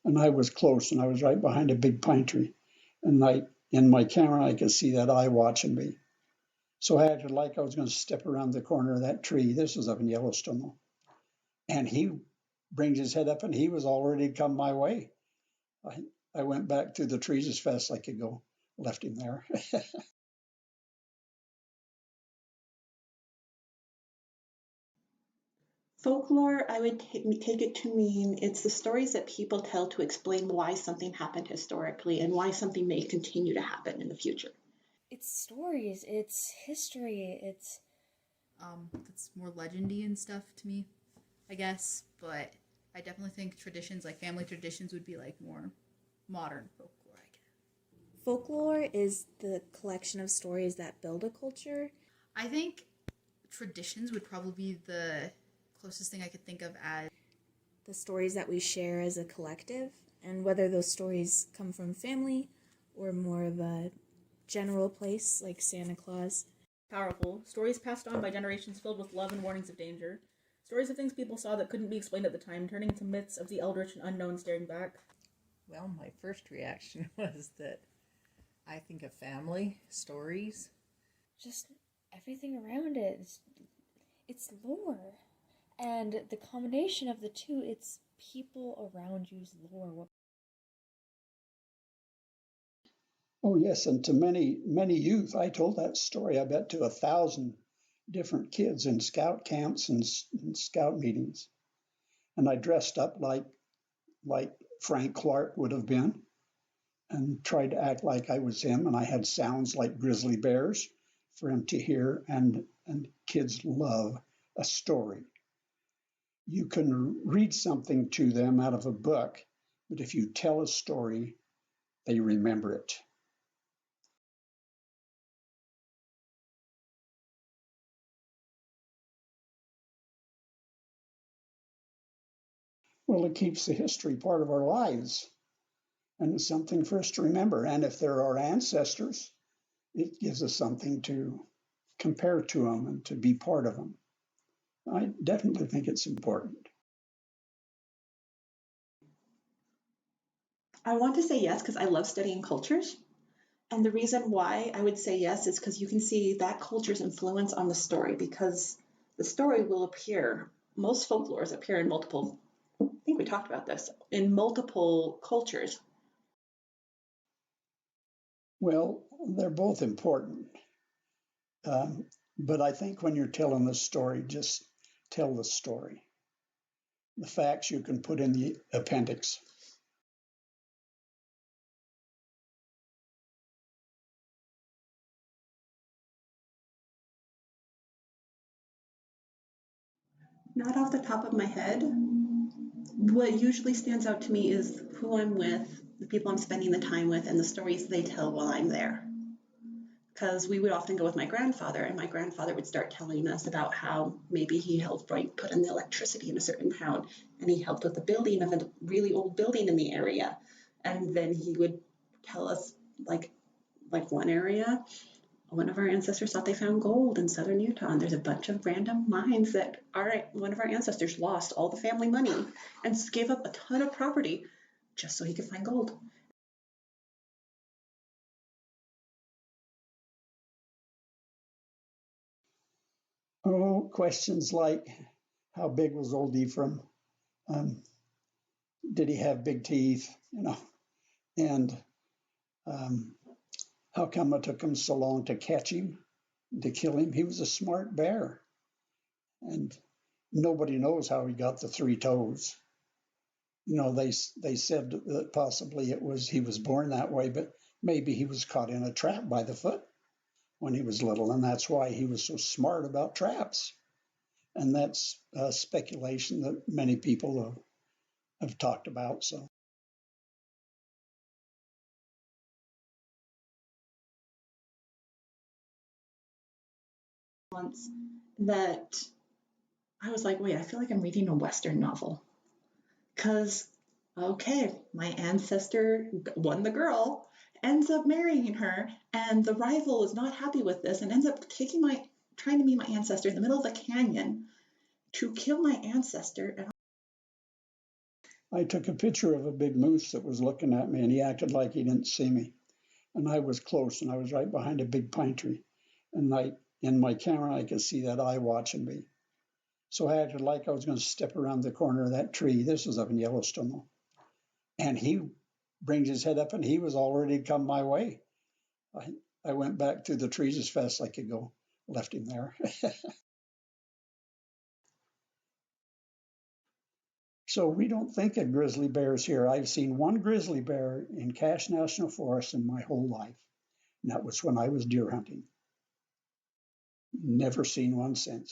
And I was close, and I was right behind a big pine tree. And in my camera, I could see that eye watching me. So I acted like I was going to step around the corner of that tree. This was up in Yellowstone, though. And he brings his head up, and he was already come my way. I, I went back through the trees as fast as I could go, left him there. Folklore, I would take it to mean it's the stories that people tell to explain why something happened historically and why something may continue to happen in the future. It's stories, it's history, it's That's more legendy and stuff to me, I guess. But I definitely think traditions, like family traditions, would be like more modern folklore, I guess. folklore is the collection of stories that build a culture. I think traditions would probably be the closest thing I could think of as The stories that we share as a collective, and whether those stories come from family or more of a general place like Santa Claus. Powerful. Stories passed on by generations filled with love and warnings of danger. Stories of things people saw that couldn't be explained at the time, turning into myths of the eldritch and unknown staring back. Well, my first reaction was that I think of family, stories. Just everything around it. It's lore. And the combination of the two, it's people around you's lore. Oh, yes. And to many youth, I told that story, I bet, to 1,000 different kids in scout camps and scout meetings. And I dressed up like Frank Clark would have been and tried to act like I was him. And I had sounds like grizzly bears for him to hear. And kids love a story. You can read something to them out of a book, but if you tell a story, they remember it. Well, it keeps the history part of our lives, and it's something for us to remember. And if they're our ancestors, it gives us something to compare to them and to be part of them. I definitely think it's important. I want to say yes because I love studying cultures. And the reason why I would say yes is because you can see that culture's influence on the story because the story will appear, most folklores appear in multiple, I think we talked about this, in multiple cultures. Well, they're both important. But I think when you're telling the story, just tell the story. The facts you can put in the appendix. Not off the top of my head. What usually stands out to me is who I'm with, the people I'm spending the time with, and the stories they tell while I'm there. Because we would often go with my grandfather, and my grandfather would start telling us about how maybe he helped put in the electricity in a certain town, and he helped with the building of a really old building in the area. And then he would tell us, like one area, one of our ancestors thought they found gold in southern Utah, and there's a bunch of random mines that one of our ancestors lost all the family money and gave up a ton of property just so he could find gold. Oh, questions like how big was old Ephraim? Um, did he have big teeth? And um, how come it took him so long to catch him, to kill him? He was a smart bear, and nobody knows how he got the 3 toes. They said that possibly he was born that way, but maybe he was caught in a trap by the foot when he was little, and that's why he was so smart about traps. And that's speculation that many people have talked about. So. Once that I was like, wait, I feel like I'm reading a Western novel. Because, okay, my ancestor won the girl, ends up marrying her, and the rival is not happy with this and ends up trying to meet my ancestor in the middle of a canyon to kill my ancestor. And I took a picture of a big moose that was looking at me, and he acted like he didn't see me. And I was close, and I was right behind a big pine tree. And in my camera, I could see that eye watching me. So I acted like I was going to step around the corner of that tree. This was up in Yellowstone, though. And he brings his head up, and he was already come my way. I went back to the trees as fast as I could go, left him there. So we don't think of grizzly bears here. I've seen one grizzly bear in Cache National Forest in my whole life, and that was when I was deer hunting. Never seen one since.